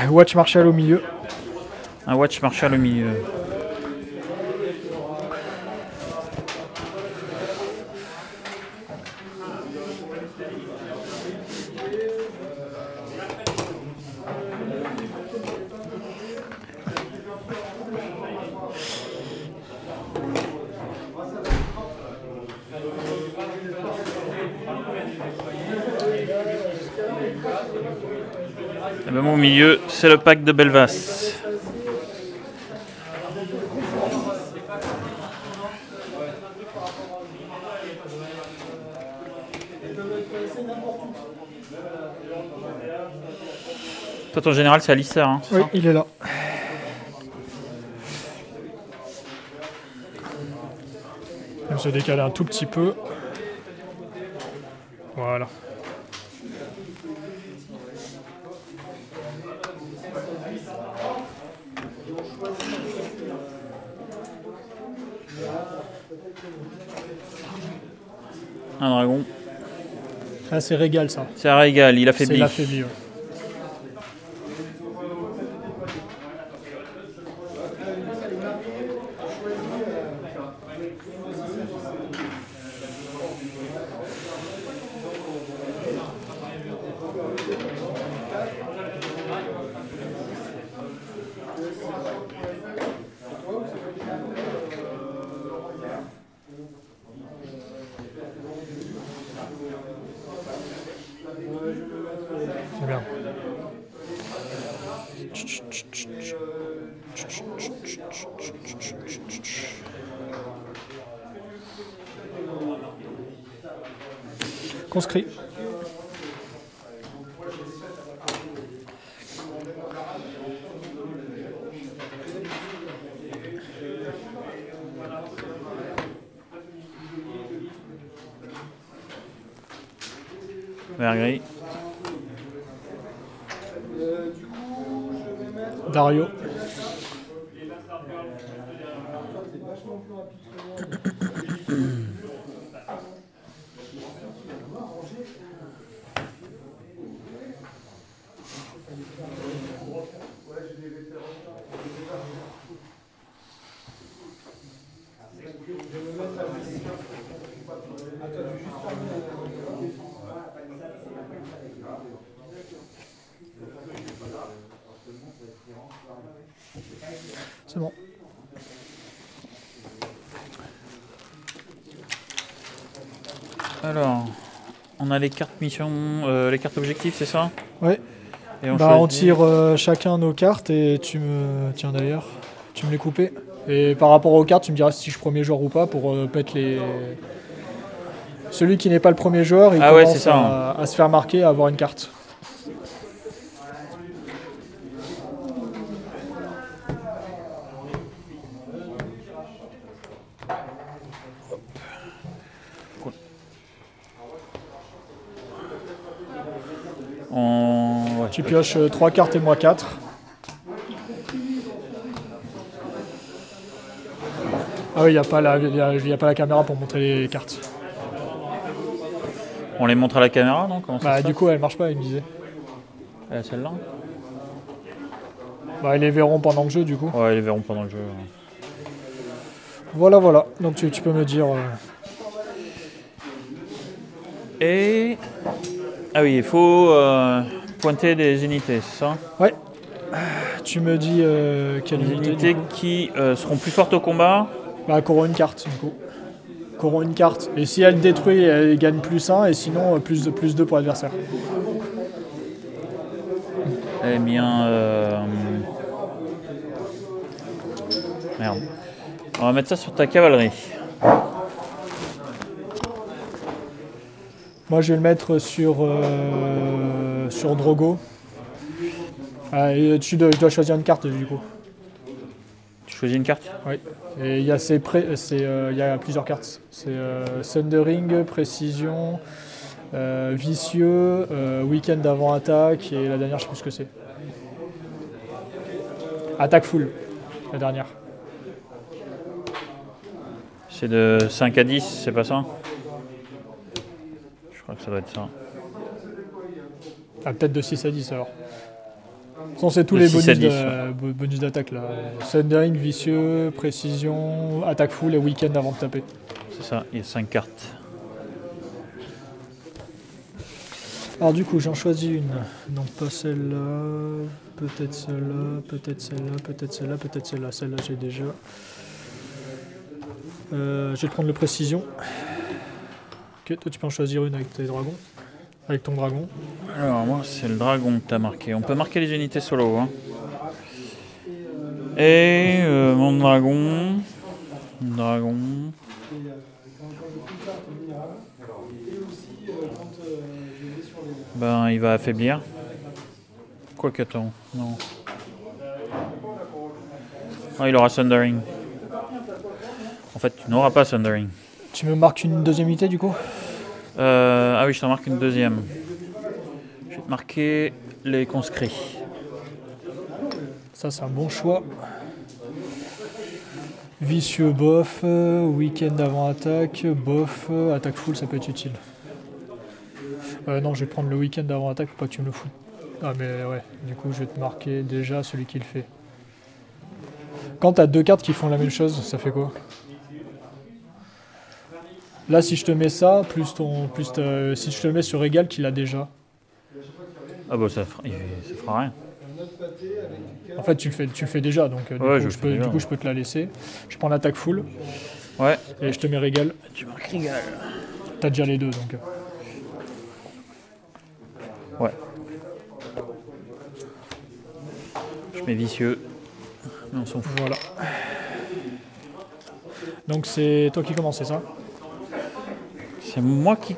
Watch Marshall au milieu. Un Watch Marshall au milieu. Et même au milieu, c'est le pack de Belvas. Toi, ton général, c'est Alistair, hein, Oui, il est là. Je vais se décaler un tout petit peu. Voilà. Un dragon. Ah, c'est Régal, ça. C'est un régal, il affaiblit. C'est l'affaibli, ouais. C'est bien. Conscrit. Vert gris. Dario. C'est bon. Alors, on a les cartes mission, les cartes objectifs, c'est ça? Ouais. Et On tire chacun nos cartes et tu me... Tiens d'ailleurs, tu me les coupais. Et par rapport aux cartes, tu me diras si je suis premier joueur ou pas pour mettre les... Celui qui n'est pas le premier joueur, il commence à se faire marquer, à avoir une carte. Ouais. Tu pioches 3 cartes et moi 4. Ah oui, il n'y a pas la caméra pour montrer les cartes. On les montre à la caméra, non? Comment ça Du coup, elle marche pas, il me disait. Celle-là? Ils les verront pendant le jeu, du coup. Ouais, ils les verront pendant le jeu. Voilà, voilà. Donc tu peux me dire... Et... Ah oui, il faut pointer des unités, c'est ça? Ouais. Tu me dis quelle Des unité unités qui seront plus fortes au combat. Qu'auront une carte, du coup. Qu'auront une carte. Et si elle détruit, elle gagne plus 1, et sinon plus 2 pour l'adversaire. Eh bien... Merde. On va mettre ça sur ta cavalerie. Moi, je vais le mettre sur Drogo. Et je dois choisir une carte, du coup. Tu choisis une carte? Oui. Et il y a plusieurs cartes. C'est Thundering, Précision, Vicieux, Week-end d'avant-attaque, et la dernière, je sais plus ce que c'est. Attaque full, la dernière. C'est de 5 à 10, c'est pas ça? Je crois que ça doit être ça. Ah, peut-être de 6 à 10 alors. façon, c'est tous De les 6 à 10, ouais. bonus d'attaque là. Sundering, vicieux, précision, attaque full et week-end avant de taper. C'est ça, il y a 5 cartes. Alors du coup, j'en choisis une. Donc pas celle-là, peut-être celle-là, peut-être celle-là, peut-être celle-là, peut-être celle-là. Celle-là, j'ai déjà. Je vais prendre le précision. Ok, toi tu peux en choisir une avec tes dragons. Avec ton dragon. Alors moi c'est le dragon que tu as marqué. On peut marquer les unités solo. Hein. Et mon dragon. Ben il va affaiblir. Quoi qu'attends, non. Ah, il aura Sundering. En fait tu n'auras pas Sundering. Tu me marques une deuxième unité du coup? Ah oui, je t'en marque une deuxième. Je vais te marquer les conscrits. Ça c'est un bon choix. Vicieux bof, week-end avant attaque, bof, attaque full ça peut être utile. Non, je vais prendre le week-end avant attaque pour pas que tu me le foutes. Ah mais ouais, du coup je vais te marquer déjà celui qui le fait. Quand t'as deux cartes qui font la même chose, ça fait quoi? Là si je te mets ça, si je te le mets sur égal qu'il a déjà. Ah bah ça fera rien. En fait tu le fais déjà, donc du coup je peux te la laisser. Je prends l'attaque full. Ouais. Et je te mets régal. Tu marques régal. T'as déjà les deux donc. Ouais. Je mets vicieux. Mais on s'en fout. Voilà. Donc c'est toi qui commences, c'est ça? C'est moi qui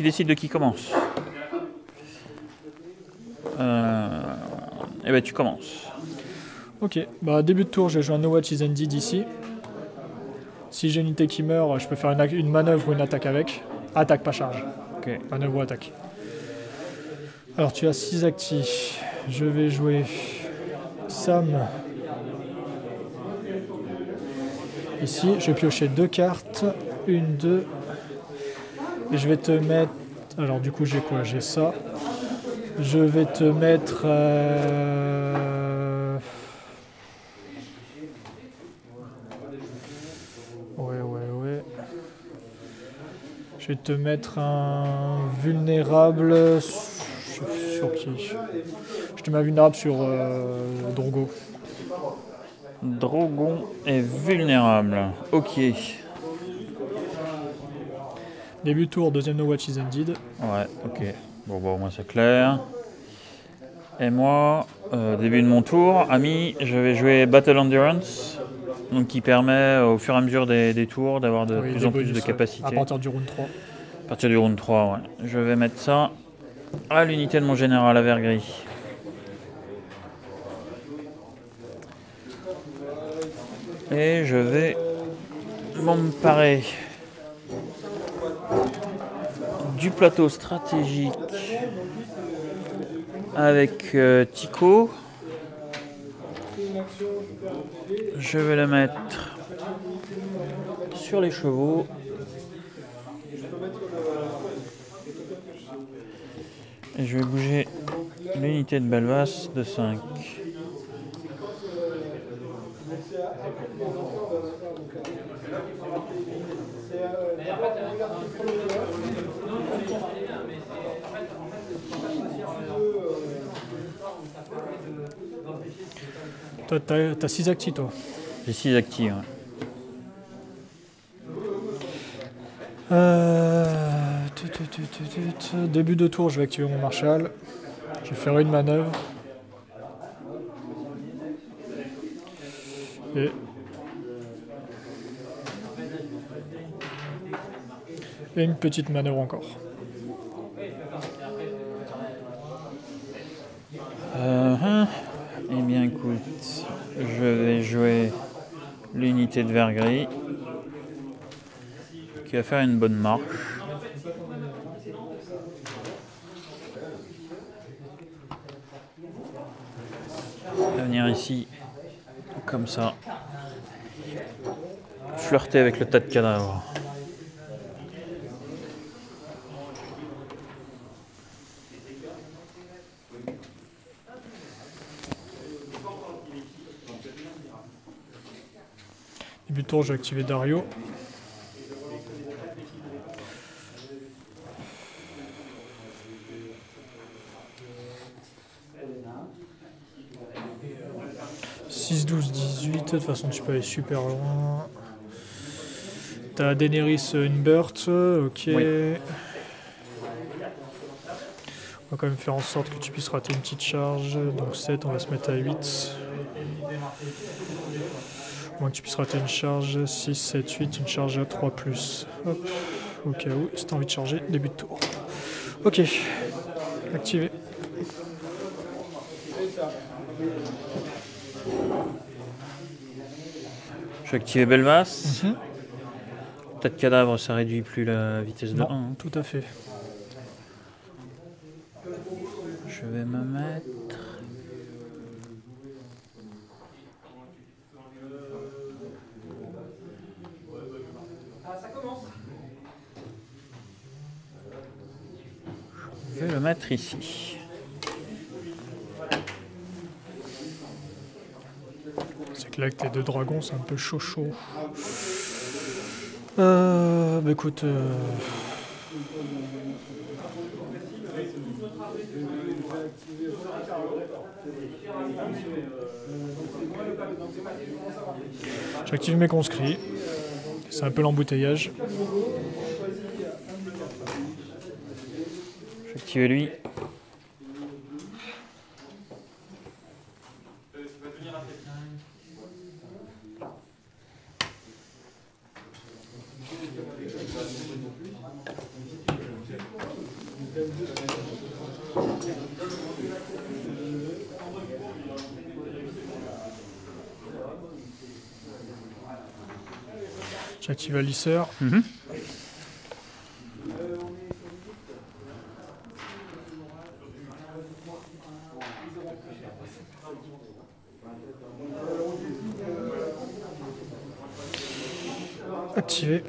décide de qui commence. Et ben tu commences. Ok, bah début de tour, je joue un No Watch is Ended ici. Si j'ai une unité qui meurt, je peux faire une manœuvre ou une attaque avec. Attaque, pas charge. Ok. Manœuvre ou attaque. Alors tu as 6 actifs. Je vais jouer Sam. Ici, je vais piocher 2 cartes. 1, 2. Et je vais te mettre... Alors du coup j'ai quoi? J'ai ça. Je vais te mettre... Ouais. Je vais te mettre un vulnérable sur qui? Je te mets un vulnérable sur Drogo. Drogon est vulnérable. Ok. Début de tour, deuxième No Watch is Ended. Ouais, ok. Bon, au moins c'est clair. Et moi, début de mon tour, ami, je vais jouer Battle Endurance. Donc qui permet au fur et à mesure des tours d'avoir de plus en plus de capacité. À partir du round 3. À partir du round 3, ouais. Je vais mettre ça à l'unité de mon général à vert gris. Et je vais m'emparer du plateau stratégique avec Tycho. Je vais le mettre sur les chevaux. Et je vais bouger l'unité de Belvas de 5. Toi, t'as 6 actifs, toi. J'ai 6 actifs, ouais. Début de tour, je vais activer mon Marshal. Je vais faire une manœuvre. Et une petite manœuvre encore. Eh bien écoute, je vais jouer l'unité de vert gris qui va faire une bonne marche. Je vais venir ici comme ça, flirter avec le tas de cadavres. Début de tour, j'ai activé Dario. « 6, 12, 18, de toute façon tu peux aller super loin. T'as Daenerys Inbert, ok. Oui. On va quand même faire en sorte que tu puisses rater une petite charge. Donc 7, on va se mettre à 8. Moins que tu puisses rater une charge. 6, 7, 8, une charge à 3+. Hop, au cas où, si t'as envie de charger, début de tour. Ok, activé. Je vais activer Belvas. Peut-être cadavre, ça réduit plus la vitesse de Non, 1. Hein. tout à fait. Je vais me mettre... Je vais le mettre ici. C'est que là, avec tes 2 dragons, c'est un peu chaud. Bah écoute... J'active mes conscrits. C'est un peu l'embouteillage. Je vais activer lui. J'active Alisseur. Activé.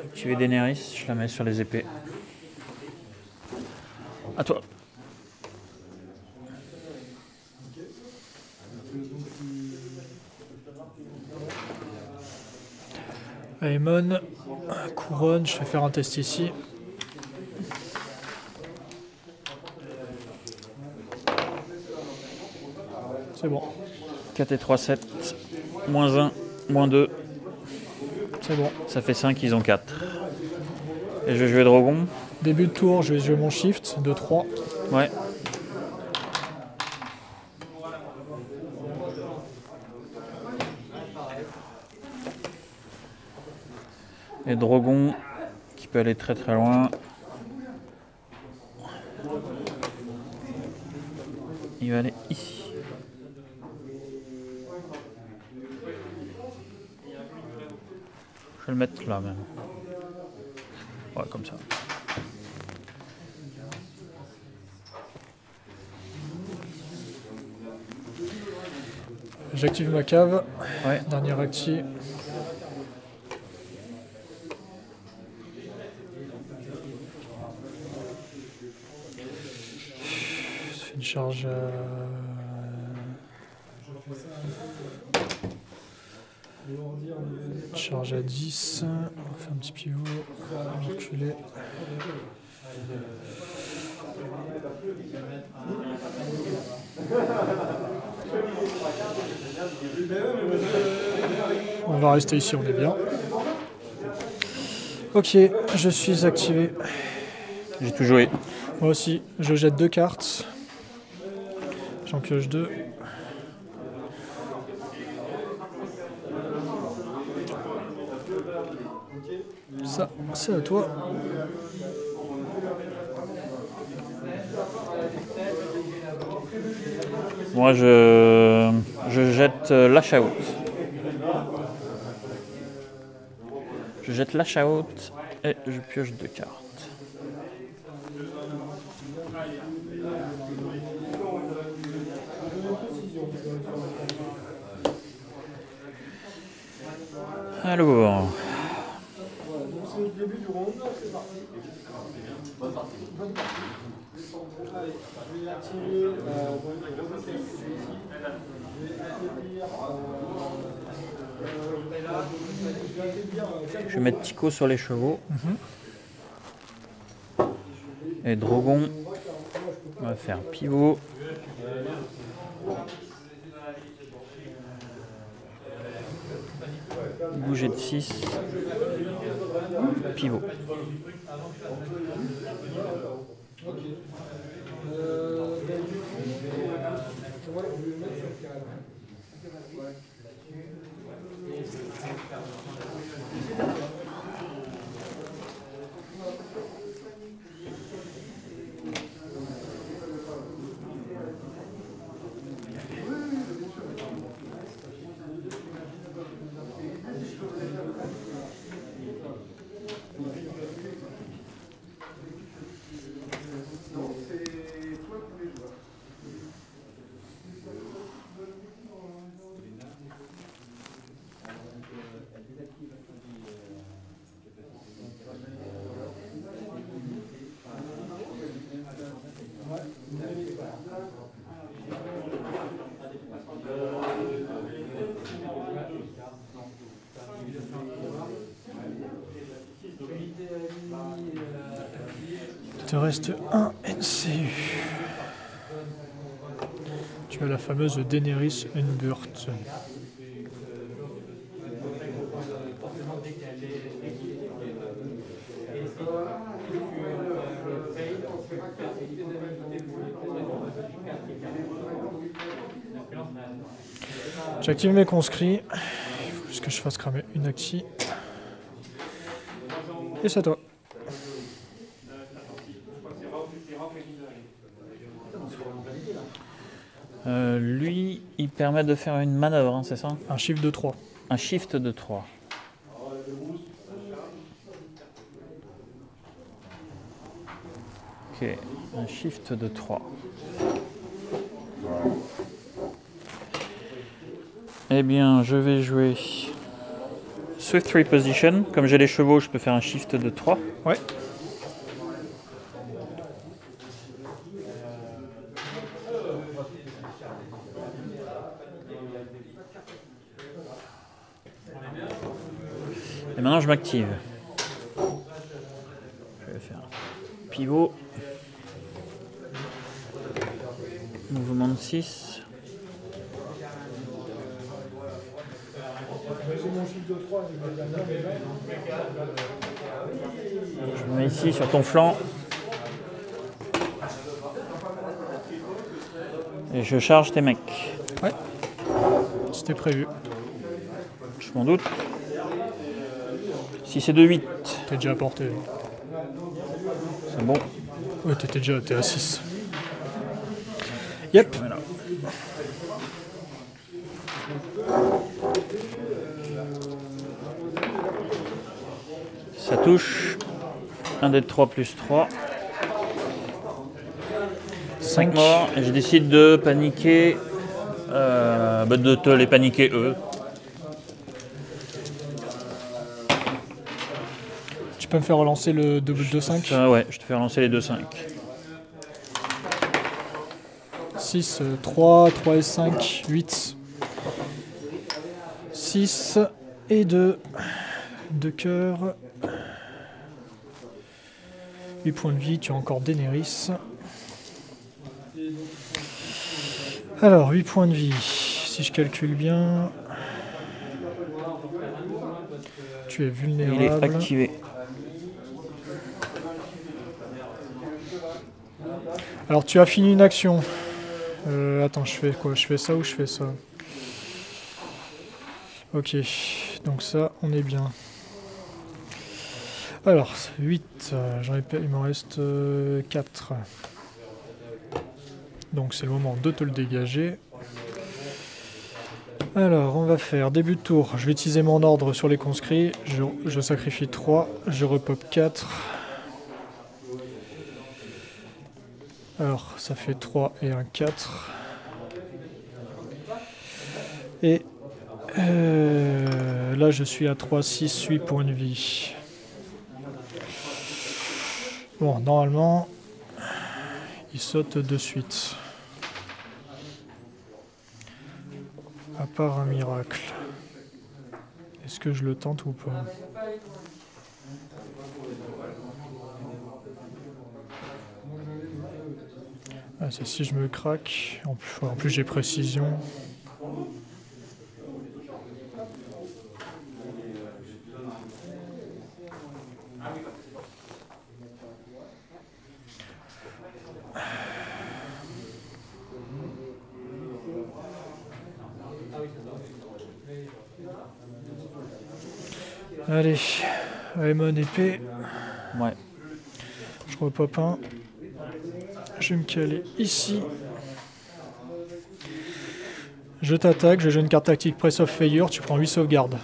Activer Daenerys, je la mets sur les épées. À toi. Aemon, couronne, je vais faire un test ici. C'est bon. 4 et 3, 7. Moins 1, moins 2. C'est bon. Ça fait 5, ils ont 4. Et je vais jouer Drogon. Début de tour, je vais jouer mon shift de 3. Ouais. Et Drogon qui peut aller très très loin. Il va aller ici. Je vais le mettre là même. Ouais, comme ça. J'active ma cave. Ouais. Dernière acti. C'est une charge charge à 10. On va faire un petit pivot. On va reculer. On va rester ici, on est bien. Ok, je suis activé. J'ai tout joué. Moi aussi, je jette 2 cartes. J'en pioche 2. Ça, c'est à toi. Moi, je jette Lash Out. Je jette Lash Out et je pioche 2 cartes. Alors. Je vais mettre Tycho sur les chevaux. Et Drogon. On va faire pivot. Bouger de 6. Pivot. Il te reste un NCU. Tu as la fameuse Daenerys Unburt. J'active mes conscrits. Il faut juste que je fasse cramer une acti. Et c'est à toi. Lui, il permet de faire une manœuvre, hein, c'est ça? Un shift de 3. Un shift de 3. Ok, un shift de 3. Eh bien, je vais jouer Swift Reposition. Comme j'ai les chevaux, je peux faire un shift de 3. Ouais. Et maintenant, je m'active. Je vais faire pivot. Mouvement de 6. Je me mets ici sur ton flanc. Et je charge tes mecs. Ouais. C'était prévu. Je m'en doute. 6 et 2, 8. T'es déjà à portée. C'est bon. Ouais, t'es à 6. Yep. Voilà. Ça touche. 1 dé de 3 plus 3. 5 morts. Et je décide de paniquer. De te les paniquer eux. Tu peux me faire relancer le double 2-5 ? Ouais, je te fais relancer les 2-5. 6, 3, 3 et 5, 8. 6 et 2. 2 cœurs. 8 points de vie, tu as encore Daenerys. Alors, 8 points de vie. Si je calcule bien, tu es vulnérable. Il est activé. Alors, tu as fini une action. Attends, je fais quoi? Je fais ça ou je fais ça? Ok, donc ça, on est bien. Alors, 8, il m'en reste 4. Donc c'est le moment de te le dégager. Alors, on va faire début de tour. Je vais utiliser mon ordre sur les conscrits. Je sacrifie 3, je repop 4. Alors, ça fait 3 et un 4. Et Là, je suis à 3, 6, 8 points de vie. Bon, normalement, il saute de suite. À part un miracle. Est-ce que je le tente ou pas? Ah, c'est si je me craque. En plus j'ai précision. Allez, Aemon épée. Ouais. Je repop un. Je vais me caler ici. Je t'attaque, je joue une carte tactique Press of Fire, tu prends 8 sauvegardes.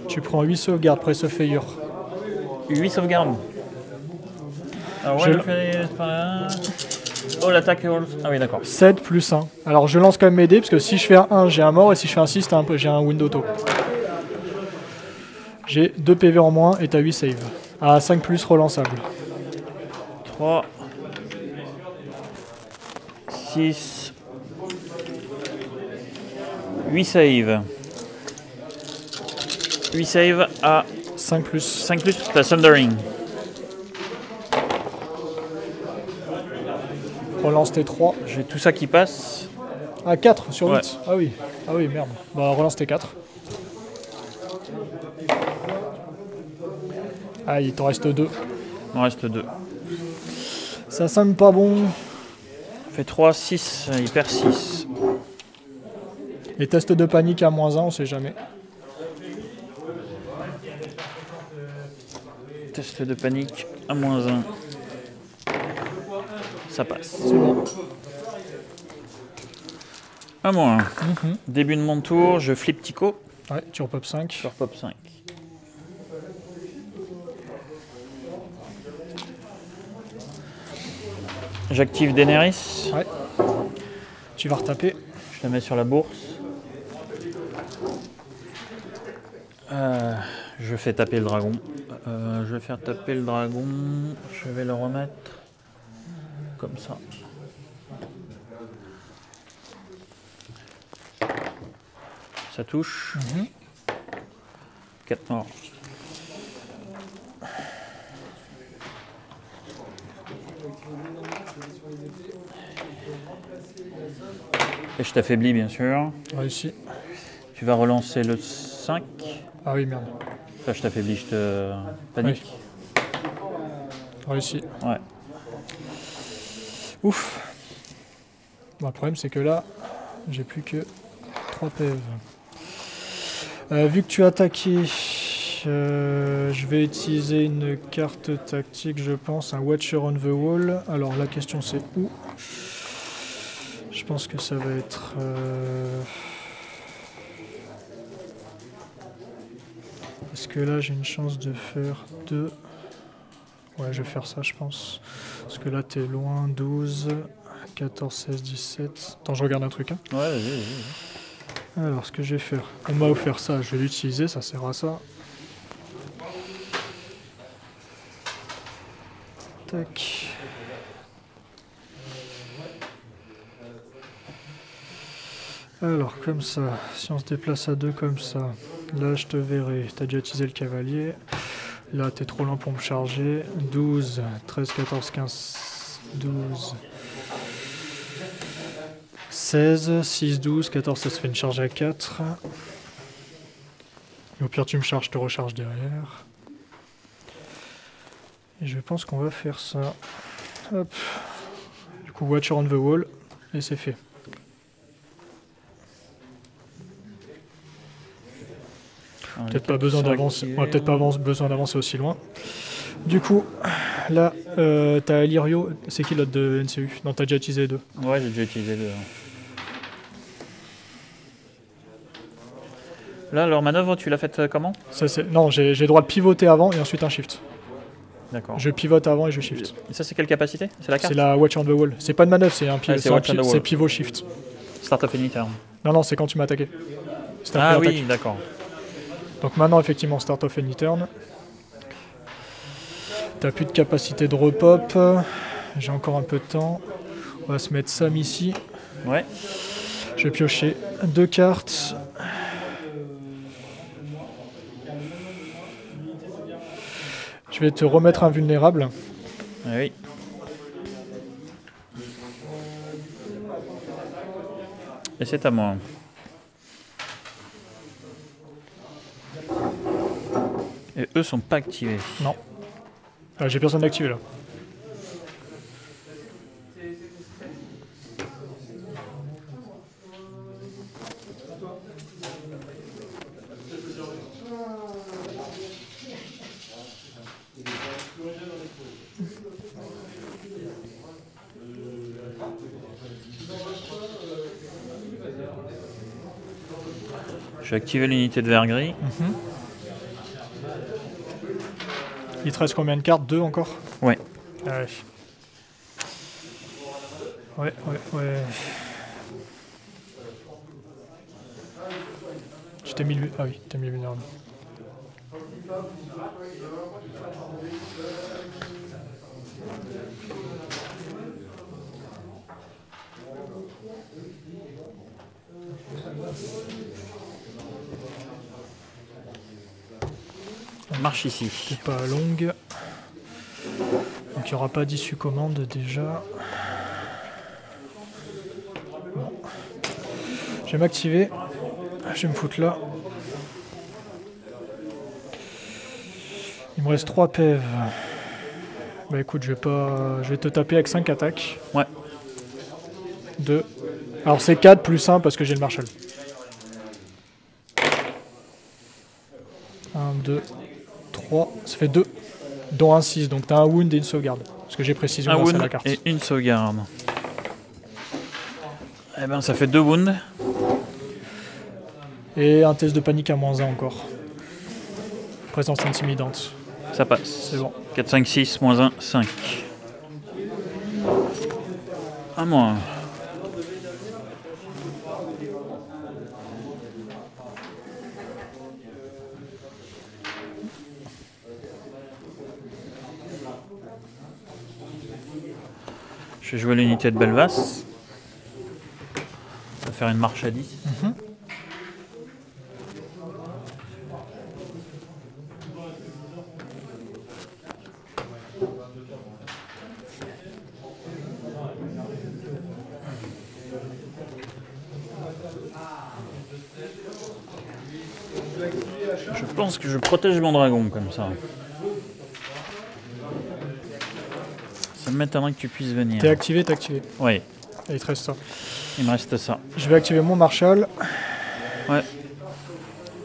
Tu prends 8 sauvegardes Press of Fire. 8 sauvegardes. Alors ouais, je fais... Oh, l'attaque... Ah oui, d'accord. 7 plus 1. Alors je lance quand même mes dés, parce que si je fais un 1, j'ai un mort, et si je fais un 6, j'ai un wind auto. J'ai 2 PV en moins, et t'as 8 save. À 5 plus relançable. 3... 6... 8 save. 8 save à 5 plus. 5 plus, t'as Thundering. Relance T3. J'ai tout ça qui passe. Ah, 4 sur 8. Ouais. Ah oui. Ah oui, merde. Bah, relance T4. Ah, il t'en reste 2. Il en reste 2. Ça semble pas bon. Fait 3, 6, il perd 6. Les tests de panique à -1, on sait jamais. Test de panique à -1. Ça passe. C'est bon. À -1. Début de mon tour, je flippe Tico. Ouais, tu repop 5. Je repop 5. J'active Daenerys. Ouais. Tu vas retaper. Je la mets sur la bourse. Je fais taper le dragon. Je vais faire taper le dragon. Je vais le remettre comme ça. Ça touche. 4 morts. Et je t'affaiblis bien sûr. Réussi. Tu vas relancer le 5. Ah oui, merde. Enfin, je t'affaiblis, je te panique. Oui. Réussi. Ouais. Ouf. Bon, le problème, c'est que là, j'ai plus que 3 PV. Vu que tu as attaqué, je vais utiliser une carte tactique, je pense, un Watcher on the Wall. Alors, la question, c'est où? Je pense que ça va être... Est-ce que là, j'ai une chance de faire 2? Ouais, je vais faire ça, je pense. Parce que là, t'es loin. 12, 14, 16, 17... Attends, je regarde un truc, hein. Ouais, vas-y. Alors, ce que je vais faire... On m'a offert ça, je vais l'utiliser, ça sert à ça. Tac. Alors, comme ça, si on se déplace à 2 comme ça, là, je te verrai. T'as déjà utilisé le cavalier. Là, t'es trop lent pour me charger. 12, 13, 14, 15, 12... 16, 6, 12, 14, ça se fait une charge à 4. Et au pire, tu me charges, je te recharge derrière. Et je pense qu'on va faire ça. Hop. Du coup, Watcher on the Wall. Et c'est fait. Peut-être pas besoin d'avancer. On a peut-être pas besoin d'avancer aussi loin. Du coup, là, t'as Illyrio. C'est qui l'autre de NCU? Non, t'as déjà utilisé les 2. Ouais, j'ai déjà utilisé les 2. Là, leur manœuvre, tu l'as faite comment? Non, j'ai le droit de pivoter avant et ensuite un shift. D'accord. Je pivote avant et je shift. Et ça, c'est quelle capacité? C'est la carte? C'est la Watch on the Wall. C'est pas de manœuvre, c'est un c'est pivot shift. Start of any turn. Non, c'est quand tu m'as attaqué. C'était Ah après oui, l'attaque. d'accord. Donc maintenant, effectivement, start of any turn. T'as plus de capacité de repop. J'ai encore un peu de temps. On va se mettre Sam ici. Ouais. Je vais piocher 2 cartes. Je vais te remettre invulnérable. Ah oui. Et c'est à moi. Et eux sont pas activés. Non. J'ai personne d'activé là. Je vais activer l'unité de vert gris. Il te reste combien de cartes? 2 encore? Ouais. Ah ouais. Ouais. Je t'ai mis le... Ah oui, t'as mis le vulnérable. On marche ici. C'est pas longue. Donc il n'y aura pas d'issue commande déjà. Bon. Je vais m'activer. Je vais me foutre là. Il me reste 3 PV. Bah écoute, je vais te taper avec 5 attaques. Ouais. 2. Alors c'est 4 plus 1 parce que j'ai le Marshall. 1, 2, 3. Ça fait 2. Dont un 6. Donc t'as un wound et une sauvegarde. Parce que j'ai précision Un grâce à wound la carte. et une sauvegarde. Eh ben ça fait 2 wounds. Et un test de panique à -1 encore. Présence intimidante. Ça passe. C'est bon. 4, 5, 6, moins 1, 5. À moi. Je vais jouer l'unité de Belvas. On va faire une marche à 10. Je pense que je protège mon dragon comme ça. Ça m'étonnerait que tu puisses venir. T'es activé, t'es activé. Oui, Et il te reste ça. il me reste ça. Je vais activer mon Marshall. Ouais,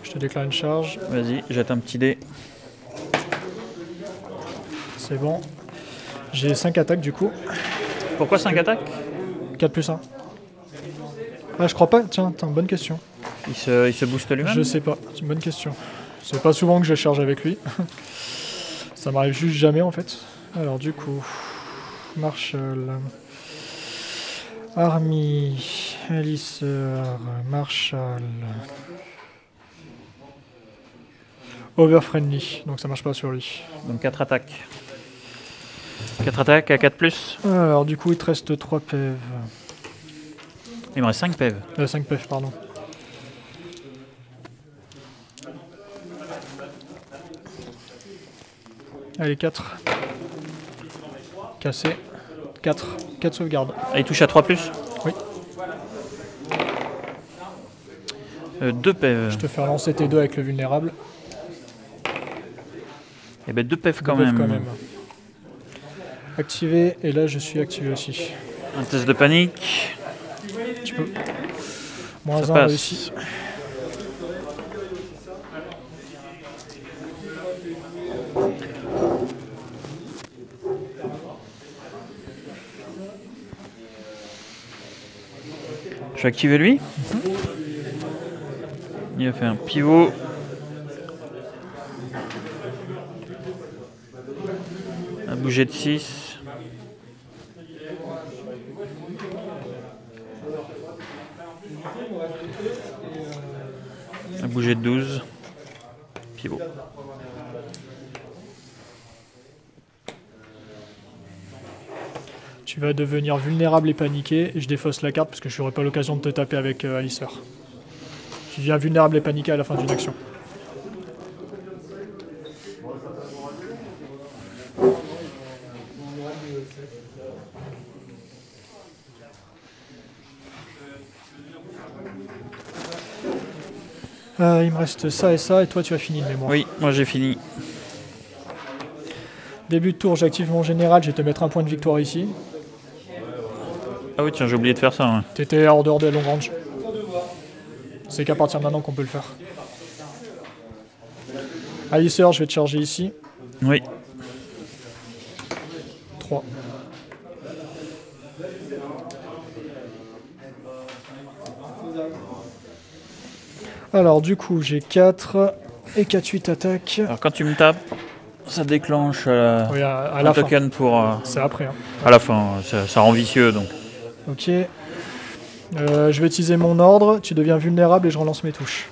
Je te déclare une charge. vas-y, jette un petit dé. C'est bon. J'ai 5 attaques du coup. Pourquoi 5 attaques? 4 plus 1. Ah, je crois pas. Tiens, bonne question. Il se booste lui-même? Je sais pas. C'est une bonne question. C'est pas souvent que je charge avec lui. Ça m'arrive juste jamais en fait. Alors du coup, Marshall, Army, Alicer, Marshall, Overfriendly. Donc ça marche pas sur lui. Donc 4 attaques. 4 attaques à 4 plus. Alors du coup, il te reste 3 PV. Il me reste 5 PV. 5 PV, pardon. Allez, 4. Cassé. 4. 4 sauvegardes. Ah, il touche à 3 plus? Oui. 2 PV. Je te fais relancer tes 2 avec le vulnérable. Et ben 2 PV quand Deux même. PV Activé, et là je suis activé aussi. Un test de panique. Tu peux. Moins Ça 1 passe. réussi. Je vais activer lui. Il a fait un pivot. Un bouger de 6. A bougé de 12. Pivot. Tu vas devenir vulnérable et paniqué. Et je défausse la carte parce que je n'aurai pas l'occasion de te taper avec Aliceur. Tu deviens vulnérable et paniqué à la fin d'une action. Il me reste ça et ça, et toi tu as fini de mémoire. Oui, moi j'ai fini. Début de tour, j'active mon général, je vais te mettre un point de victoire ici. Ah oui, tiens, j'ai oublié de faire ça. Ouais. T'étais hors dehors de long range. C'est qu'à partir de maintenant qu'on peut le faire. Aliceur, je vais te charger ici. Oui. 3. Alors du coup j'ai 4 et 4-8 attaques. Alors quand tu me tapes, ça déclenche Oui, à un la fin. token pour... C'est après. Hein. À la fin, ça rend vicieux donc. Ok. Je vais utiliser mon ordre, tu deviens vulnérable et je relance mes touches.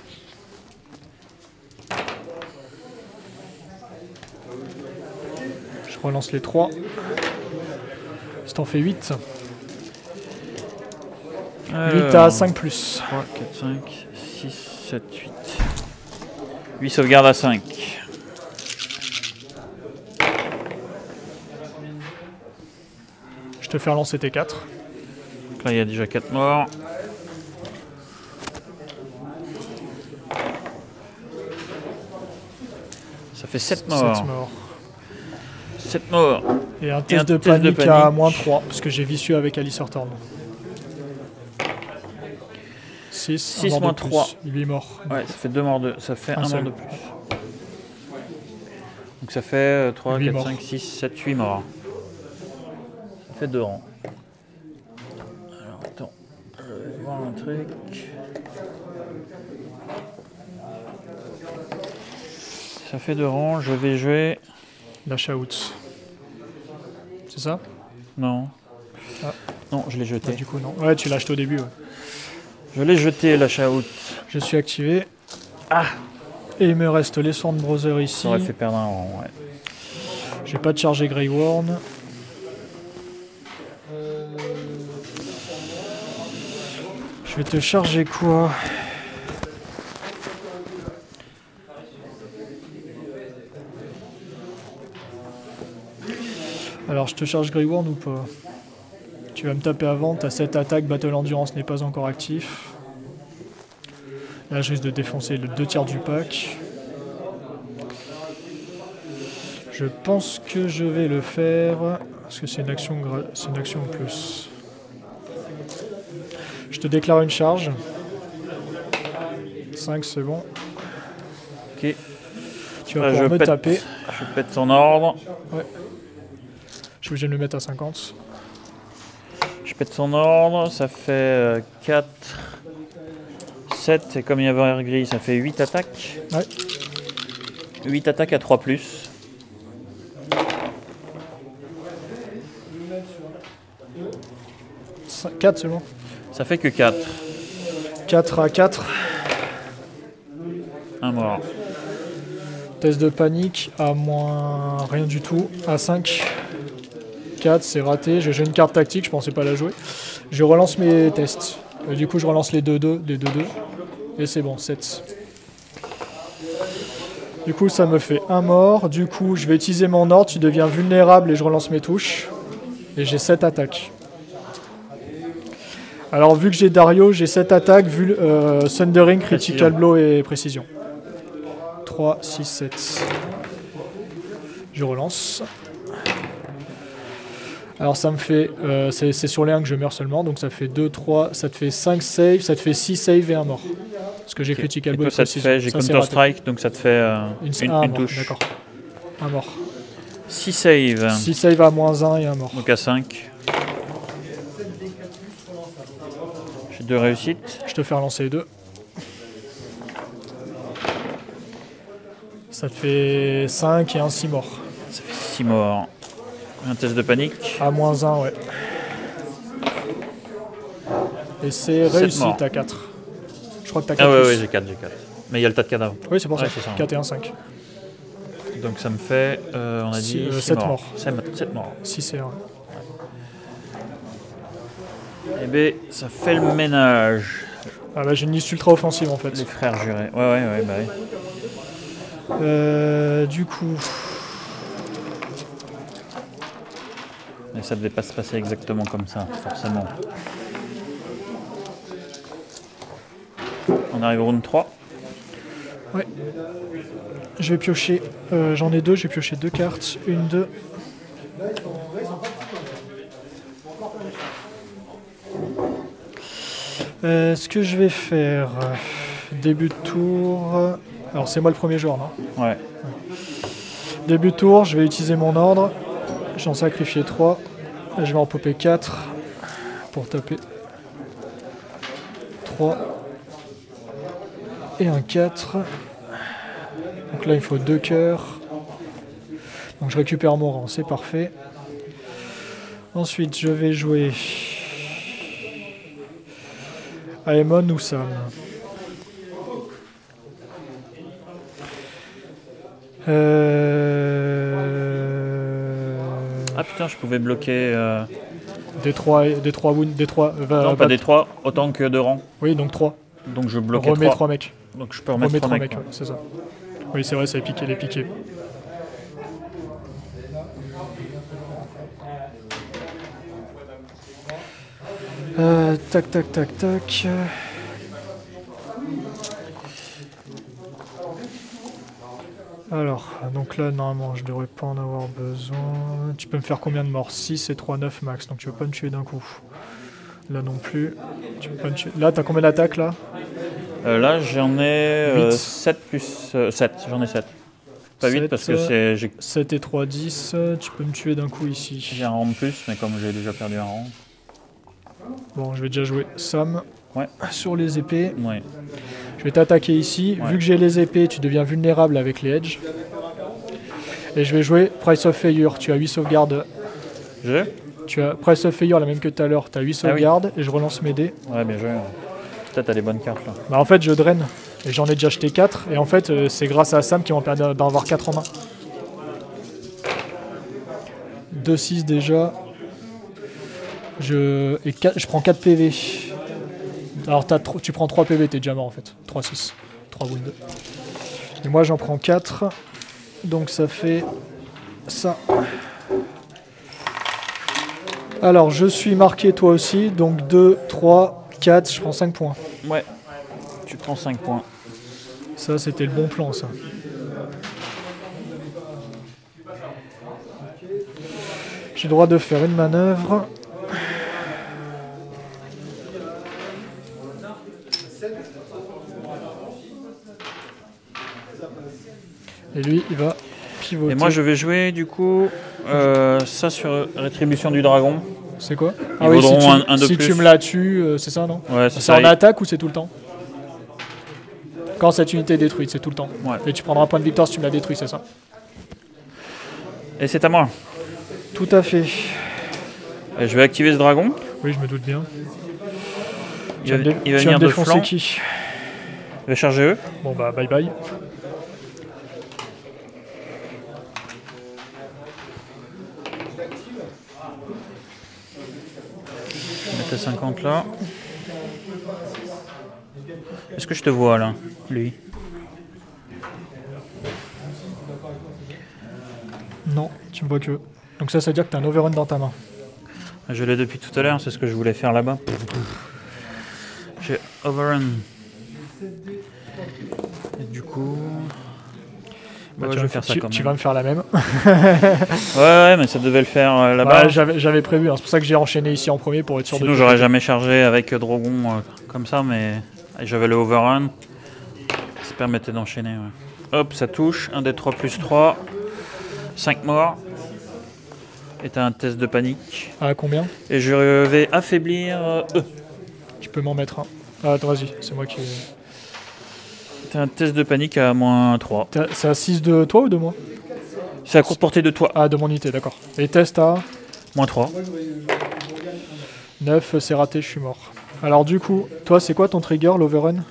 Je relance les 3. Ça t'en fait 8. 8 à 5 plus. 3, 4, 5, 6, 7, 8. 8 sauvegardes à 5. Je te fais relancer tes 4. Donc là, il y a déjà 4 morts. Ça fait 7 morts. 7 morts. 7 morts. Et un test de panique à moins 3, parce que j'ai vicieux avec Aliceur Thorn. 6 moins 3. 8 morts. Ouais, ça fait 2 morts de... Ça fait 1 mort seul. de plus. Donc ça fait 3, 8 4, morts. 5, 6, 7, 8 morts. Ça fait 2 rangs. Alors attends, je vais voir un truc. Ça fait 2 rangs, je vais jouer... L'achat out. C'est ça? Non. Ah. Non, je l'ai jeté. Du coup, non. Ouais, tu l'as acheté au début. Ouais. Je l'ai jeté, l'achat out. Je suis activé. Ah! Et il me reste les Sword Brothers ici. Ça aurait fait perdre un rang, ouais. J'ai pas de charger Grey Worn. Je vais te charger quoi? Alors je te charge Grey Worn ou pas? Tu vas me taper avant, t'as 7 attaques, Battle Endurance n'est pas encore actif. Là je risque de défoncer le 2 tiers du pack. Je pense que je vais le faire, parce que c'est une action en plus. Je te déclare une charge. 5 c'est bon. Ok. Tu vas pouvoir me taper. Je pète son ordre. Ouais. Je suis obligé de le mettre à 50. Je pète son ordre, ça fait 4, 7, et comme il y avait un gris, ça fait 8 attaques. Ouais. 8 attaques à 3+. Plus. 4 c'est bon. Ça fait que 4. 4 à 4. Un mort. Test de panique à moins rien du tout. À 5. 4 c'est raté. J'ai une carte tactique, je pensais pas la jouer. Je relance mes tests. Du coup je relance les 2-2. Les 2-2. Et c'est bon, 7. Du coup ça me fait un mort. Du coup je vais utiliser mon ordre. Tu deviens vulnérable et je relance mes touches. Et j'ai 7 attaques. Alors vu que j'ai Dario, j'ai 7 attaques, Thundering, Critical Blow et Précision. 3, 6, 7. Je relance. Alors ça me fait, c'est sur les 1 que je meurs seulement, donc ça fait 2, 3, ça te fait 5 saves, ça te fait 6 saves et un mort. Parce que j'ai Critical Blow et ça te Précision. fait, j'ai Counter Strike, donc ça te fait une touche. D'accord, un mort. 6 saves. 6 saves à moins 1 et un mort. Donc à 5. J'ai 2 réussites. Je te fais relancer les 2. Ça te fait 5 et un 6 morts. Ça fait 6 morts. Un test de panique. À moins 1, ouais. Et c'est réussite à 4. Je crois que t'as 4. Ah ouais, j'ai 4. Mais il y a le tas de cadavres. Oui, c'est pour Ouais, ça. c'est ça. 4 et 1, 5. Donc ça me fait, on a dit 7 morts. 7 morts. 6 et 1. Et B, ça fait le ménage. Ah bah j'ai une liste ultra offensive en fait. Les frères jurés. Ouais, bah oui. Du coup... Mais ça devait pas se passer exactement comme ça, forcément. On arrive au round 3. Ouais. Je vais piocher... J'en ai 2, j'ai pioché 2 cartes. 1, 2... Ce que je vais faire... Début de tour... Alors c'est moi le premier joueur, non? Ouais. Début de tour, je vais utiliser mon ordre. J'en sacrifier 3. Je vais en popper 4 pour taper 3 et un 4. Donc là il faut 2 cœurs. Donc je récupère mon rang, c'est parfait. Ensuite je vais jouer Aemon ou Sam. Ah putain, je pouvais bloquer... Des 3 wounds, des 3... non, pas des 3, autant que de rang. Oui, donc 3. Donc je bloquais Remets 3. 3 mecs. Donc je peux remettre Remets 3 3 mecs. mecs, ouais, c'est ça. Oui, c'est vrai, ça a piqué les piqués. Tac, tac, tac, tac. Alors, donc là, normalement, je devrais pas en avoir besoin. Tu peux me faire combien de morts? 6 et 3, 9 max, donc tu veux pas me tuer d'un coup. Là non plus. Tu peux pas me tuer. Là, t'as combien d'attaques là? Là, j'en ai 8. 7 plus 7. J'en ai 7. Pas 8 parce que j'ai 7 et 3, 10. Tu peux me tuer d'un coup ici. un rang de plus, mais comme j'ai déjà perdu un rang. Bon, je vais déjà jouer Sam Ouais. sur les épées. Ouais. Je vais t'attaquer ici. Ouais. Vu que j'ai les épées, tu deviens vulnérable avec les edges. Et je vais jouer Price of Failure. Tu as 8 sauvegardes. Tu as Price of Failure, la même que tout à l'heure. Tu as 8 sauvegardes et je relance mes dés. Ouais, bien joué. Peut-être t'as les bonnes cartes là. Bah en fait, je draine. Et j'en ai déjà acheté 4. Et en fait, c'est grâce à Sam qui m'a permis d'en avoir 4 en main. 2-6 déjà. Je prends 4 PV. Alors tu prends 3 PV, t'es déjà mort en fait. 3-6. 3 wounds. Et moi j'en prends 4. Donc ça fait ça. Alors je suis marqué toi aussi. Donc 2, 3, 4. Je prends 5 points. Ouais. Tu prends 5 points. Ça c'était le bon plan ça. J'ai le droit de faire une manœuvre. Et lui, il va pivoter. Et moi, je vais jouer du coup ça sur Rétribution du Dragon. C'est quoi? Ils vaudront un de si plus. tu me la tues, c'est ça, non? Ouais, c'est C'est ça. en attaque ou c'est tout le temps? Quand cette unité est détruite, c'est tout le temps. Ouais. Et tu prendras un point de victoire si tu me la détruis, c'est ça? Et c'est à moi. Tout à fait. Et je vais activer ce dragon. Oui, je me doute bien. Il va tu vas venir me de défoncer flanc. qui? Je vais charger eux. Bon bah bye bye. Je vais mettre à 50 là. Est-ce que je te vois là, lui? Non, tu me vois que. Donc ça veut dire que t'as un overrun dans ta main. Je l'ai depuis tout à l'heure, c'est ce que je voulais faire là-bas. J'ai overrun. Et du coup... Bah, ouais, je vais faire ça quand tu même. vas me faire la même. Ouais, mais ça devait le faire là-bas. Bah, j'avais prévu, hein. C'est pour ça que j'ai enchaîné ici en premier pour être sûr de... Sinon, j'aurais jamais chargé avec Drogon comme ça, mais j'avais le overrun. Ça permettait d'enchaîner. Ouais. Hop, ça touche. 1 des 3 plus 3. 5 morts. Et t'as un test de panique. Ah, combien? Et je vais affaiblir eux. Tu peux m'en mettre un. Ah, attends, vas-y, c'est moi qui... T'as un test de panique à moins 3. C'est à 6 de toi ou de moi? C'est à courte portée de toi. Ah, de mon unité, d'accord. Et test à Moins 3. 9, c'est raté, je suis mort. Alors du coup, toi, c'est quoi ton trigger, l'overrun?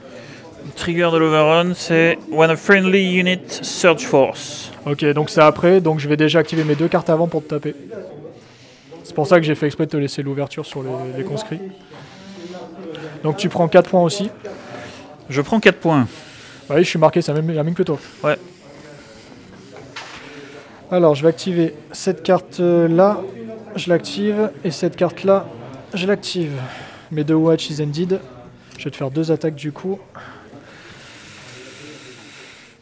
Trigger de l'Overrun, c'est when a friendly unit surge force. Ok, donc c'est après, donc je vais déjà activer mes 2 cartes avant pour te taper. C'est pour ça que j'ai fait exprès de te laisser l'ouverture sur les conscrits. Donc tu prends 4 points aussi. Je prends 4 points. Bah oui, je suis marqué, c'est la même que toi. Ouais. Alors je vais activer cette carte là, je l'active, et cette carte là, je l'active. Mes 2 Watch is ended. Je vais te faire 2 attaques du coup.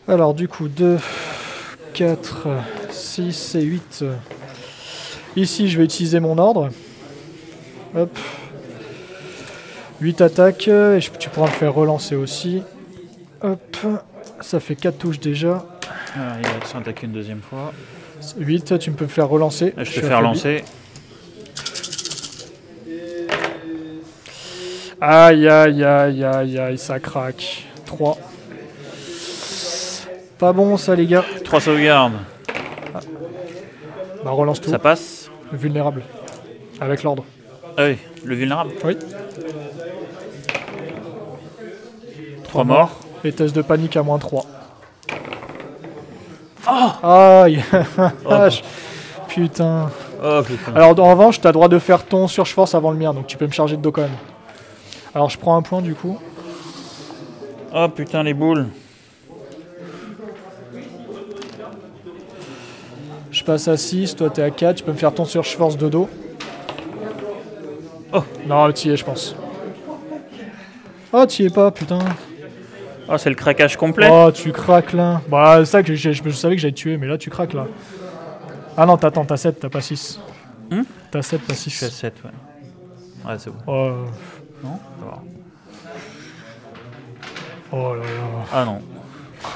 Alors du coup 2, 4, 6 et 8. Ici je vais utiliser mon ordre. Hop. 8 attaques, et tu pourras me faire relancer aussi. Hop. Ça fait 4 touches déjà. Alors, il va s'attaquer une deuxième fois. 8, tu me peux me faire relancer. Je te fais relancer. Aïe aïe aïe aïe aïe, ça craque. 3. Pas bon ça les gars. 3 sauvegardes. Bah relance tout. Ça passe. Vulnérable. Avec l'ordre. Ah oui, le vulnérable. Oui. 3 morts. Et test de panique à -3. Oh aïe. Putain. Oh putain. Alors en revanche, t'as le droit de faire ton surge force avant le mien, donc tu peux me charger de dos quand même. Alors je prends un point du coup. Oh putain les boules. Je passe à 6, toi t'es à 4, tu peux me faire ton surge force de dos. Oh. Non, t'y es je pense. Oh t'y es pas, putain. Oh c'est le craquage complet. Oh tu craques là. Bah c'est ça que je savais que j'allais te tuer, mais là tu craques là. Ah non, t'attends, t'as 7, t'as pas 6. T'as 7, pas 6. Je suis à 7, ouais. Ouais, c'est bon. Oh, Non ça va. oh là là. Ah non.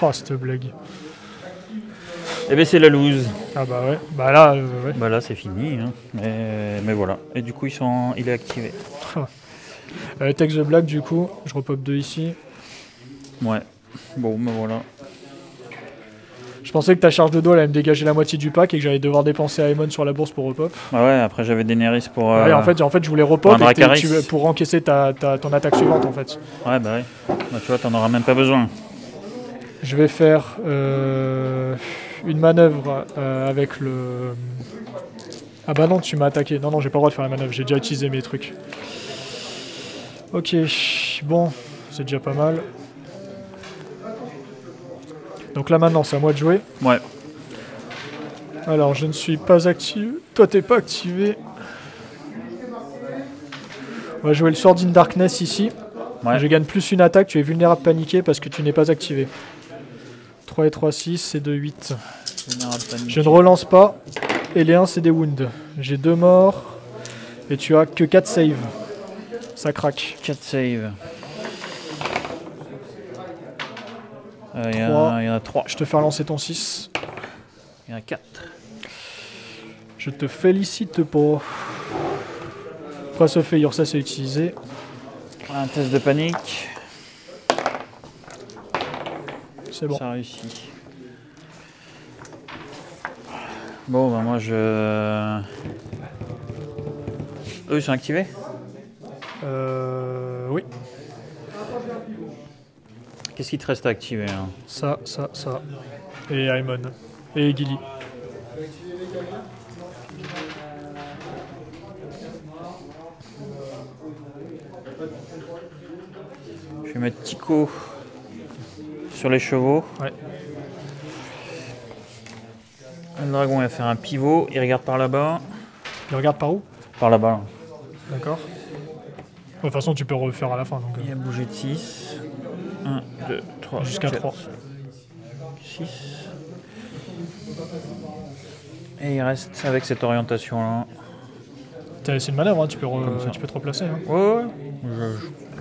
Oh cette blague. Eh ben c'est la loose. Ah bah ouais. Bah là, ouais. Bah là c'est fini. Hein. Mais voilà. Et du coup il est activé. Text the black du coup, je repop 2 ici. Ouais. Bon ben voilà. Je pensais que ta charge de dos elle allait me dégager la moitié du pack et que j'allais devoir dépenser Aemon sur la bourse pour repop. Ah ouais, après j'avais Daenerys pour... Ouais, en fait je voulais repop pour un et Dracarys. pour encaisser ton attaque suivante en fait. Ouais bah ouais. Bah, tu vois, t'en auras même pas besoin. Je vais faire une manœuvre avec le... Ah bah non, tu m'as attaqué. Non, j'ai pas le droit de faire la manœuvre, j'ai déjà utilisé mes trucs. Ok, bon, c'est déjà pas mal. Donc là maintenant, c'est à moi de jouer. Ouais. Alors, je ne suis pas activé. Toi, t'es pas activé. On va jouer le Sword in Darkness ici. Ouais. Je gagne plus une attaque, tu es vulnérable paniqué parce que tu n'es pas activé. 3 et 3, 6, c'est 2, 8. Je ne relance pas. Et les 1, c'est des wounds. J'ai 2 morts. Et tu as que 4 saves. Ça craque. 4 saves. Il y en a 3. Je te fais relancer ton 6. Il y en a 4. Je te félicite pas. Press of Fire, ça c'est utilisé. Un test de panique. C'est bon. Ça réussit. Bon, bah moi je... Eux ils sont activés? Oui. Qu'est-ce qui te reste à activer hein? Ça. Et Aemon. Et Gilly. Je vais mettre Tico sur les chevaux. Ouais. Le dragon il va faire un pivot, il regarde par là-bas. Il regarde par où? Par là-bas. Là. D'accord. De toute façon, tu peux refaire à la fin. Donc, Il a bougé de 6. 1, 2, 3, jusqu'à 4, 3. 6. Et il reste avec cette orientation-là. C'est une manœuvre, hein, tu peux te replacer. Hein. Ouais,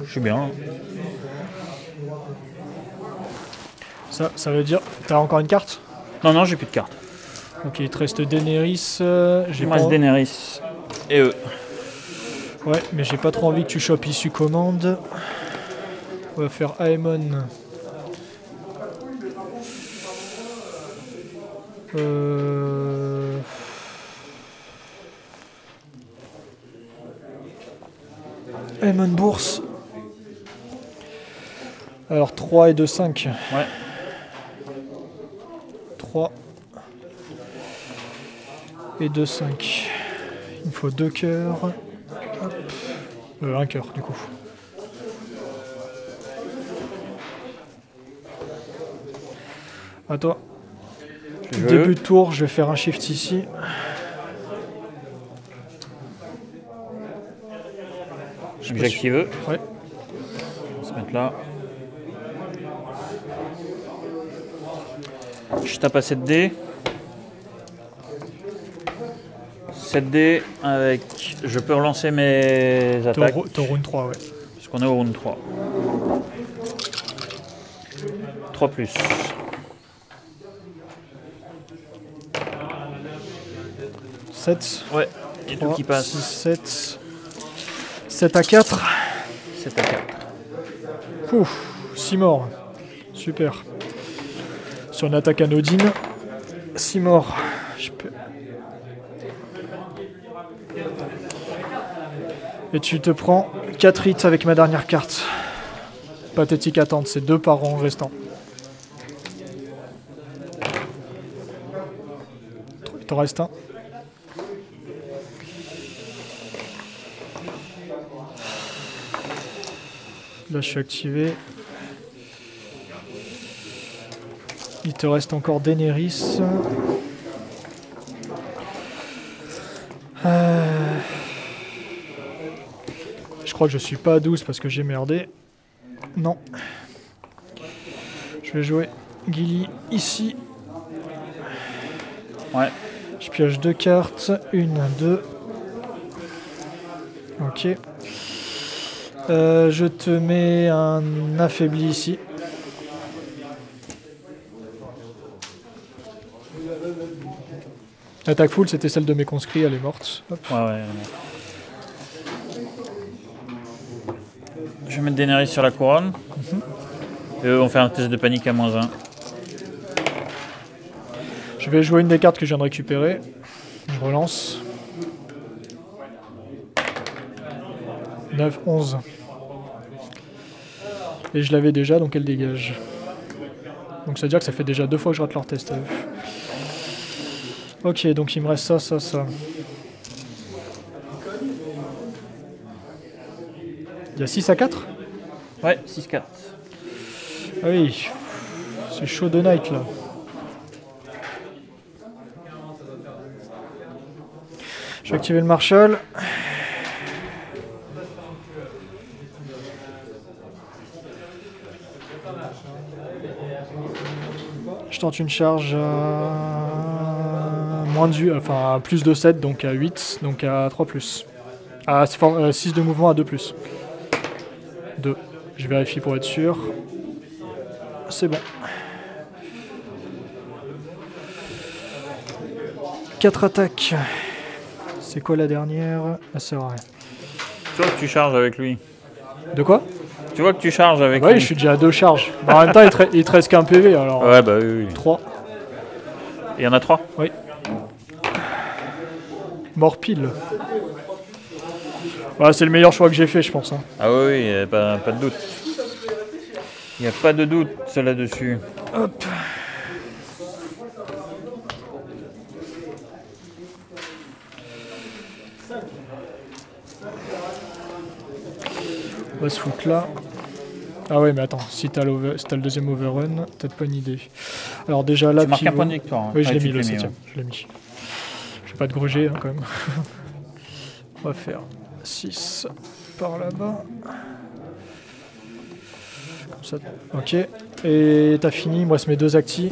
je suis bien. Ça veut dire... T'as encore une carte? Non, j'ai plus de cartes. Ok, il te reste Daenerys. Il me reste Daenerys et eux. Ouais, mais j'ai pas trop envie que tu chopes issue commande. On va faire Aemon. Aemon bourse. Alors 3 et 2, 5. Ouais. 3 et 2, 5. Il me faut 2 cœurs. Hop. Un cœur du coup. À toi. Début de tour, je vais faire un shift ici. J'active. Ouais. On va se mettre là. Je tape à 7 dés. 7 dés avec. Je peux relancer mes attaques. T'es au round 3, ouais. Puisqu'on est au round 3. 3 plus. 7. Ouais, il y a tout qui passe. 6, 7. 7 à 4. 7 à 4. Ouf, 6 morts. Super. Sur une attaque anodine, 6 morts. Et tu te prends 4 hits avec ma dernière carte. Pathétique attente, c'est 2 par rang restant. Il t'en reste un. Là, je suis activé. Il te reste encore Daenerys. Je crois que je suis pas à 12 parce que j'ai merdé. Non. Je vais jouer Gilly ici. Ouais. Je pioche 2 cartes. 1, 2. Ok. Je te mets un affaibli ici. L'attaque full, c'était celle de mes conscrits, elle est morte. Hop. Ouais. Je vais mettre Daenerys sur la couronne. Et eux vont faire un test de panique à -1. Je vais jouer une des cartes que je viens de récupérer. Je relance. 9, 11. Et je l'avais déjà, donc elle dégage. Donc ça veut dire que ça fait déjà 2 fois que je rate leur test. Ok, donc il me reste ça. Il y a 6 à 4 ? Ouais, 6-4. Ah oui, c'est chaud de night là. Je vais activer le Marshall. Je tente une charge à à plus de 7, donc à 8, donc à 3 plus. À 6 de mouvement à 2 plus. 2. Je vérifie pour être sûr. C'est bon. 4 attaques. C'est quoi la dernière? Ça sert à rien. Tu vois que tu charges avec lui. De quoi? Tu vois que tu charges avec Oui, lui. je suis déjà à 2 charges. Bah, en même temps, il te reste qu'un PV alors. Ouais, bah oui. 3. Il y en a 3. Oui. Mort pile. Voilà, c'est le meilleur choix que j'ai fait, je pense. Hein. Ah oui, il n'y a pas de doute. Il n'y a pas de doute là-dessus. Hop. On va se foutre là. Ah ouais, mais attends, si t'as le deuxième overrun, peut-être pas une idée. Alors déjà là, Tu marques un pivot. point de victoire. Hein. Oui, je Ouais, l'ai tu mis le l'as 7ème. ouais. Je l'ai mis. Je vais pas te gruger hein, quand même. On va faire 6 par là-bas. Comme ça. Ok. Et t'as fini, moi c'est mes 2 actis.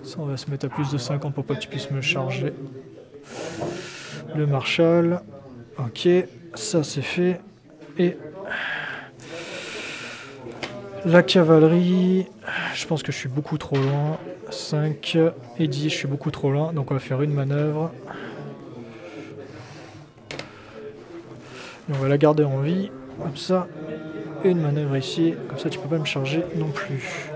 Ça, on va se mettre à plus de 50 pour pas que tu puisses me charger. Le Marshall. Ok, ça c'est fait. Et la cavalerie. Je pense que je suis beaucoup trop loin. 5 et 10, je suis beaucoup trop loin. Donc on va faire une manœuvre. Et on va la garder en vie. Comme ça. Une manœuvre ici. Comme ça tu peux pas me charger non plus.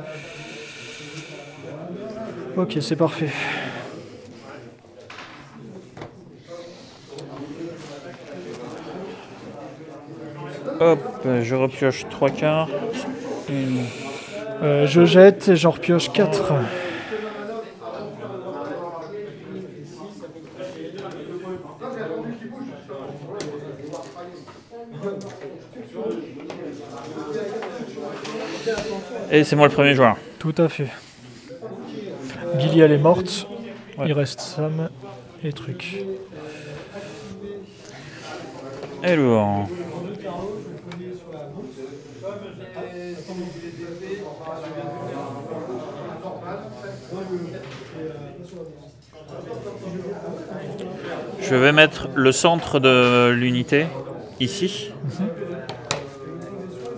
Ok, c'est parfait. Hop, je repioche 3 cartes. Je jette et j'en repioche 4. Et c'est moi le premier joueur. Tout à fait. Gilly, elle est morte. Ouais. Il reste Sam et truc. Et lourd. Je vais mettre le centre de l'unité ici.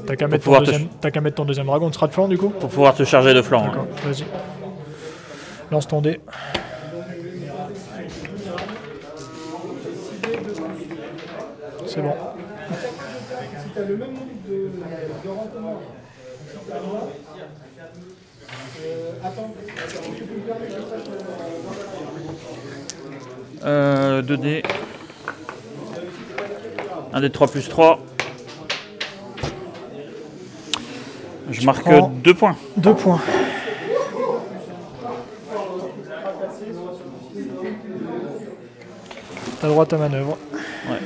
T'as qu'à mettre, ton deuxième dragon. Tu seras de flanc du coup? Pour pouvoir te charger de flanc. D'accord, vas-y. Lance ton dé. C'est bon. Hein. 2 dés. 1 dé 3 plus 3. Je marque 2 points. 2 points. T'as droit à ta manœuvre. Ouais.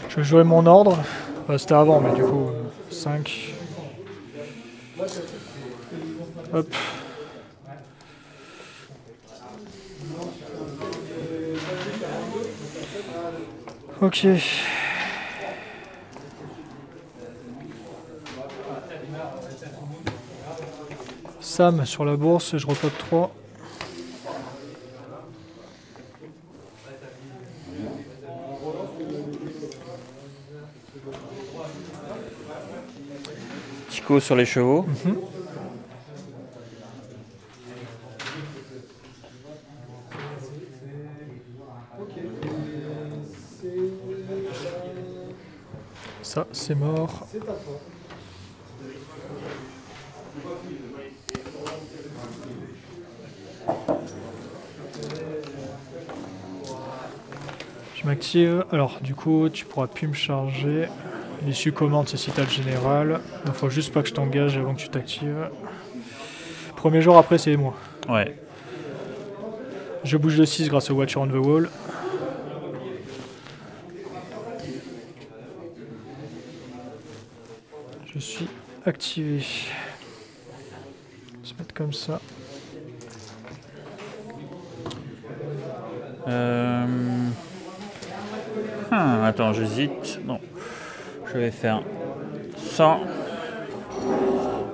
Je vais jouer mon ordre. Enfin, c'était avant, mais du coup, 5. Hop. Ok. Sam sur la bourse, je repop 3. Tico sur les chevaux. Ça, c'est mort. Je m'active. Alors, du coup, tu pourras plus me charger. L'issue commande, c'est si t'as le général. Il faut juste pas que je t'engage avant que tu t'actives. Premier jour après, c'est moi. Ouais. Je bouge de 6 grâce au Watcher on the Wall. Je suis activé. On va se mettre comme ça. Attends, j'hésite. Non. Je vais faire ça.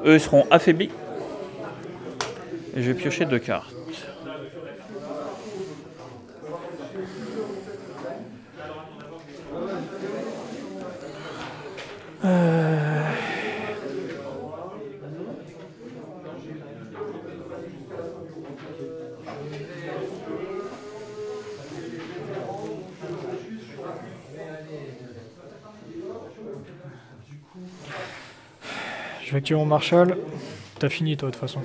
Eux ils seront affaiblis. Et je vais piocher 2 cartes. Je vais activer mon Marshall. T'as fini toi de toute façon.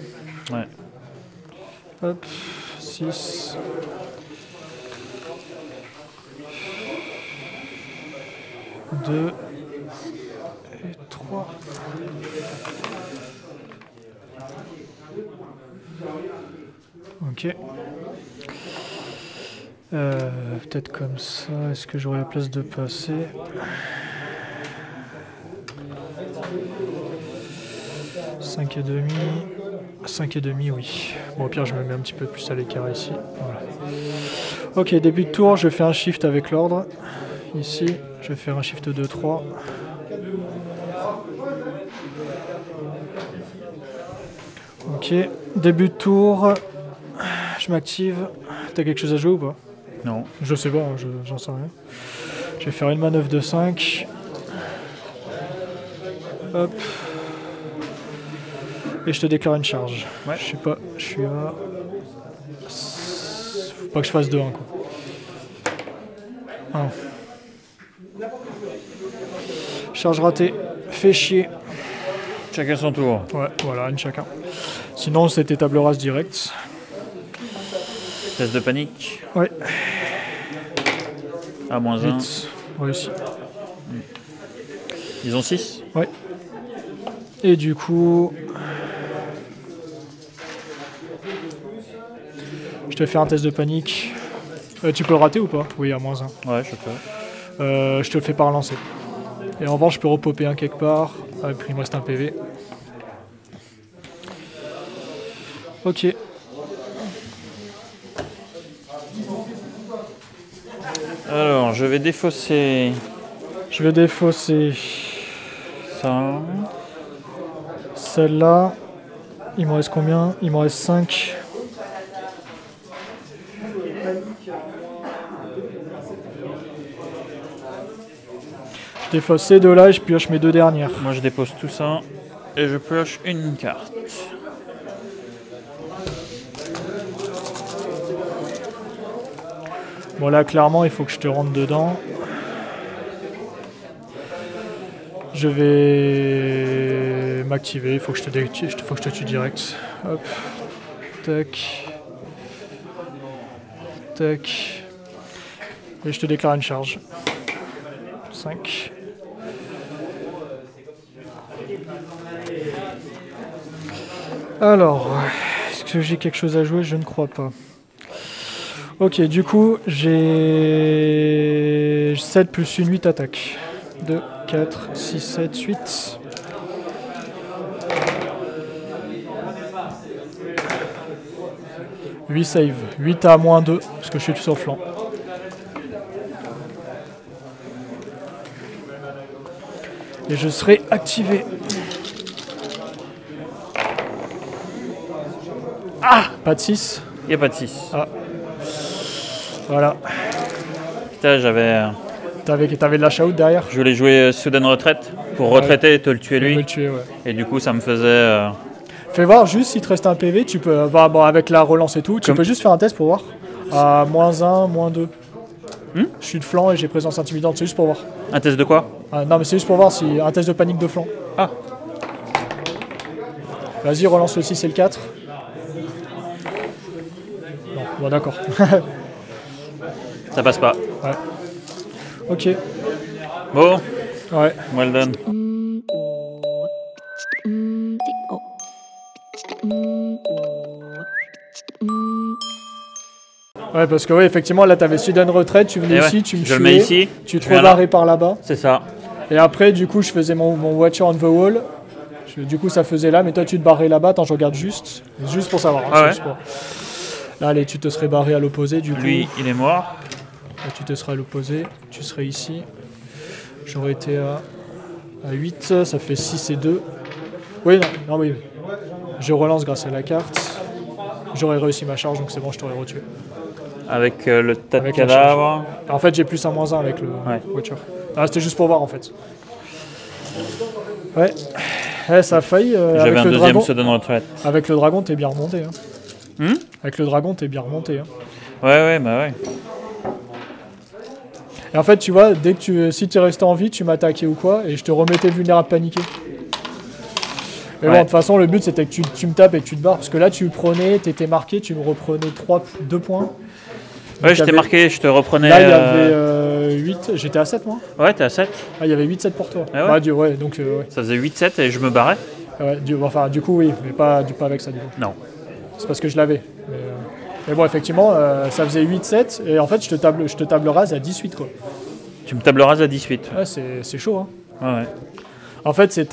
Ouais. Hop, 6. Deux et 3. Ok. Peut-être comme ça. Est-ce que j'aurai la place de passer? Cinq et demi. 5 et demi, oui. Bon, au pire, je me mets un petit peu plus à l'écart ici. Voilà. Ok, début de tour, je fais un shift avec l'ordre. Ici, je vais faire un shift 2-3. Ok, début de tour. Je m'active. T'as quelque chose à jouer ou pas? Non. Je sais pas, j'en sais rien. Je vais faire une manœuvre de 5. Hop. Et je te déclare une charge. Ouais. Je sais pas, je suis à... Faut pas que je fasse 2-1 quoi. 1. Charge ratée. Fait chier. Chacun son tour. Ouais, voilà, une chacun. Sinon, c'était table rase direct. Test de panique. Ouais. À moins 1. 8. Réussi. Ils ont 6. Ouais. Et du coup... Je te fais un test de panique. Tu peux le rater ou pas? Oui, à moins 1. Ouais, je peux. Je te le fais pas relancer. Et en revanche, je peux repopper un quelque part. Ah, et puis il me reste un PV. Ok. Alors, je vais défausser Je vais défausser ça. celle-là. Il me reste combien? Il me reste 5. Je défausse ces deux-là et je pioche mes 2 dernières. Moi, je dépose tout ça et je pioche une carte. Bon là, clairement, il faut que je te rentre dedans. Je vais m'activer, il faut que je te tue direct. Hop. Tac. Tac. Et je te déclare une charge. 5. Alors, est-ce que j'ai quelque chose à jouer? Je ne crois pas. Ok, du coup, j'ai 7 plus une 8 attaques. 2, 4, 6, 7, 8. « 8 save. 8 à moins 2, parce que je suis tout sur le flanc. Et je serai activé. Ah! Pas de 6. Il n'y a pas de 6. Ah. Voilà. Putain, T'avais de la shout derrière? je voulais jouer Sudden Retraite pour retraiter et te le tuer Je vais lui. le tuer, ouais. Et du coup, ça me faisait... Fais voir juste s'il te reste un PV, tu peux, bon, avec la relance et tout, tu peux juste faire un test pour voir. À moins 1, moins 2. Je suis de flanc et j'ai présence intimidante, c'est juste pour voir. Un test de quoi? Ah, non mais c'est juste pour voir si un test de panique de flanc. Ah. Vas-y, relance le 6 et le 4. Non, bon d'accord. Ça passe pas. Ouais. Ok. Bon, Ouais. well done. Ouais, parce que ouais, effectivement, là t'avais Sudden Retraite, tu venais Et ici, ouais, tu me je le mets ici, tu te je viens rebarrais par là-bas. C'est ça. Et après, du coup, je faisais mon Watcher on the Wall. Du coup, ça faisait là, mais toi, tu te barrais là-bas. Attends, je regarde juste pour savoir. Hein, Ah ouais. juste pour... Là, allez, tu te serais barré à l'opposé, du coup. Lui, il est mort. Là, tu te serais à l'opposé, tu serais ici. J'aurais été à 8, ça fait 6 et 2. Oui, non, oui. Je relance grâce à la carte. J'aurais réussi ma charge, donc c'est bon, je t'aurais retué. Avec le tas de Avec la cadavres. En fait, j'ai plus un moins 1 avec le Watcher. Ah, c'était juste pour voir, en fait. Ouais. Ça a failli. J'avais avec un le deuxième dragon. Sudden Retraite. Avec le dragon, t'es bien remonté. Hein. Hmm? Avec le dragon, t'es bien remonté. Hein. Ouais, bah ouais. Et en fait, tu vois, dès que si tu es resté en vie, tu m'attaquais ou quoi, et je te remettais vulnérable paniqué. Mais bon, de toute façon, le but c'était que tu me tapes et que tu te barres. Parce que là, tu prenais, t'étais marqué, tu me reprenais 2 points. Ouais, je t'ai marqué, je te reprenais. Là, il y avait 8. J'étais à 7, moi. Ouais, t'es à 7. Ah, il y avait 8-7 pour toi. Ah ouais. Ouais, donc. Ouais. Ça faisait 8-7 et je me barrais. Ouais, du coup, oui, mais pas avec ça, du coup. Non. C'est parce que je l'avais. Mais bon, effectivement, ça faisait 8-7, et en fait, je te table rase à 18, quoi. Tu me table rases à 18. Ouais, c'est chaud, hein. Ouais. En fait, c'est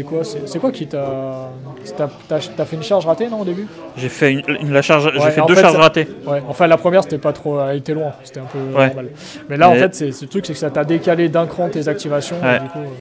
quoi qui t'a... T'as fait une charge ratée, non, au début? J'ai fait la charge, j'ai fait en 2 fait, charges ratées. Ouais, enfin, la première, c'était pas trop... Elle était loin, c'était un peu normal. Mais là, en fait, ce truc, c'est que ça t'a décalé d'un cran tes activations, Ouais. et du coup...